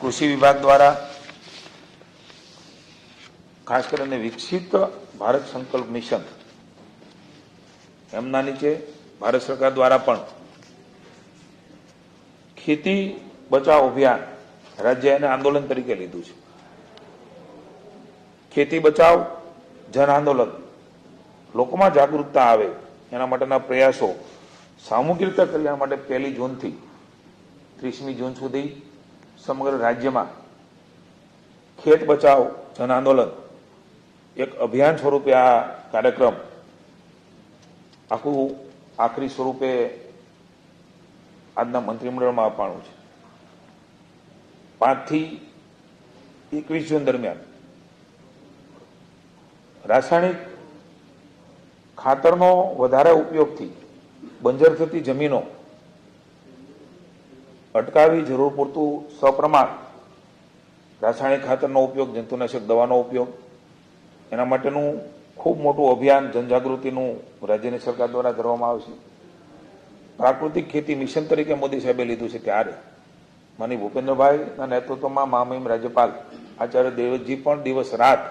કૃષિ વિભાગ દ્વારા ખાસ કરીને વિકસિત ભારત સંકલ્પ મિશન એમના નીચે ભારત સરકાર દ્વારા પણ ખેતી બચાવ અભિયાન રાજ્ય એને આંદોલન તરીકે લીધું છે. ખેતી બચાવ જન આંદોલન, લોકોમાં જાગૃતતા આવે એના માટેના પ્રયાસો સામૂહિક રીતે કલ્યાણ માટે 1 જૂનથી 30મી જૂન સુધી સમગ્ર રાજ્યમાં ખેત બચાવ જન આંદોલન એક અભિયાન સ્વરૂપે આ કાર્યક્રમ આખું આખરી સ્વરૂપે આજના મંત્રીમંડળમાં અપાણું છે. 5 થી 21 જૂન દરમિયાન રાસાયણિક ખાતરનો વધારે ઉપયોગથી બંજર થતી જમીનો અટકાવી જરૂર પૂરતું સપ્રમાણ રાસાયણિક ખાતરનો ઉપયોગ, જંતુનાશક દવાનો ઉપયોગ, એના માટેનું ખૂબ મોટું અભિયાન જનજાગૃતિનું રાજ્યની સરકાર દ્વારા કરવામાં આવશે. પ્રાકૃતિક ખેતી મિશન તરીકે મોદી સાહેબે લીધું છે ત્યારે માનનીય ભૂપેન્દ્રભાઈના નેતૃત્વમાં મહામહિમ રાજ્યપાલ આચાર્ય દેવવ્રતજી પણ દિવસ રાત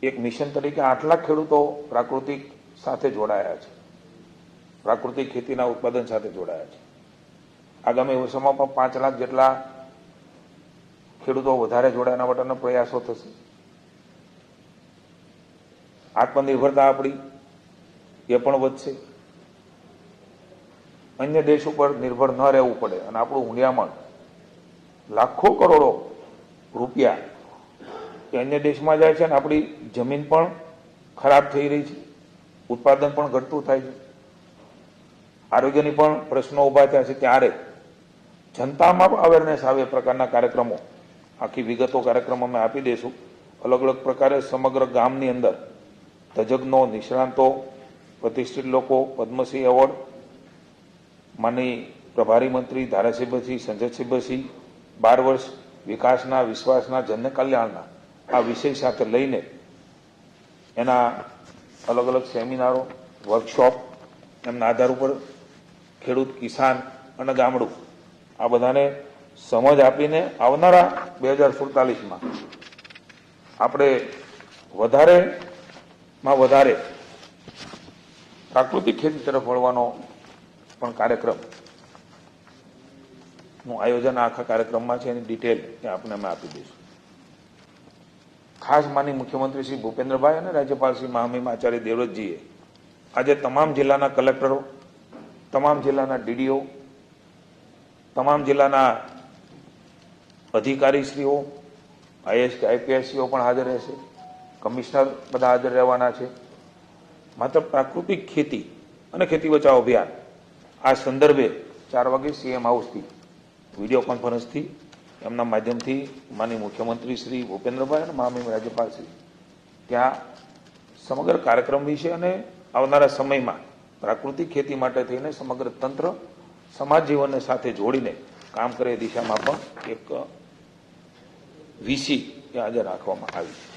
એક મિશન તરીકે 8 લાખ ખેડૂતો પ્રાકૃતિક સાથે જોડાયા છે, પ્રાકૃતિક ખેતીના ઉત્પાદન સાથે જોડાયા છે. આગામી વર્ષોમાં પણ 5 લાખ જેટલા ખેડૂતો વધારે જોડાયાના માટેના પ્રયાસો થશે. આત્મનિર્ભરતા આપણી એ પણ વધશે. અન્ય દેશ ઉપર નિર્ભર ન રહેવું પડે અને આપણું હુંડિયામણ લાખો કરોડો રૂપિયા એ અન્ય દેશમાં જાય છે અને આપણી જમીન પણ ખરાબ થઈ રહી છે, ઉત્પાદન પણ ઘટતું થાય છે, આરોગ્યની પણ પ્રશ્નો ઉભા થયા છે. ત્યારે જનતામાં અવેરનેસ આવે એ પ્રકારના કાર્યક્રમો, આખી વિગતો કાર્યક્રમ અમે આપી દઈશું. અલગ અલગ પ્રકારે સમગ્ર ગામની અંદર તજજ્ઞો, નિષ્ણાંતો, પ્રતિષ્ઠિત લોકો, પદ્મશ્રી એવોર્ડ, માનની પ્રભારી મંત્રી ધારાસભ્યશ્રી સંસદસભ્યશ્રી 12 વર્ષ વિકાસના, વિશ્વાસના, જન કલ્યાણના આ વિષય સાથે લઈને એના અલગ અલગ સેમિનારો, વર્કશોપ, એમના આધાર ઉપર ખેડૂત, કિસાન અને ગામડું આ બધાને સમજ આપીને આવનારા 2047માં આપણે વધારે પ્રાકૃતિક ખેતી તરફ વળવાનો પણ કાર્યક્રમનું આયોજન આખા કાર્યક્રમમાં છે. એની ડિટેલ આપણે અમે આપી દઈશું. ખાસ માની મુખ્યમંત્રી શ્રી ભૂપેન્દ્રભાઈ અને રાજ્યપાલ શ્રી મહામહિમ આચાર્ય દેવવ્રતજીએ આજે તમામ જિલ્લાના કલેક્ટરો, તમામ જિલ્લાના ડીડીઓ, તમામ જિલ્લાના અધિકારીશ્રીઓ, આઈએએસ કે આઈપીએસસીઓ પણ હાજર રહેશે, કમિશનર બધા હાજર રહેવાના છે. માત્ર પ્રાકૃતિક ખેતી અને ખેતી બચાવ અભિયાન આ સંદર્ભે 4 વાગે સીએમ હાઉસથી વિડીયો કોન્ફરન્સથી એમના માધ્યમથી માનનીય મુખ્યમંત્રી શ્રી ભૂપેન્દ્રભાઈ અને મહામહિમ રાજ્યપાલ શ્રી ત્યાં સમગ્ર કાર્યક્રમ વિશે અને આવનારા સમયમાં પ્રાકૃતિક ખેતી માટે થઈને સમગ્ર તંત્ર સમાજ જીવનને સાથે જોડીને કામ કરે એ દિશામાં પણ એક વીસી આજે રાખવામાં આવી છે.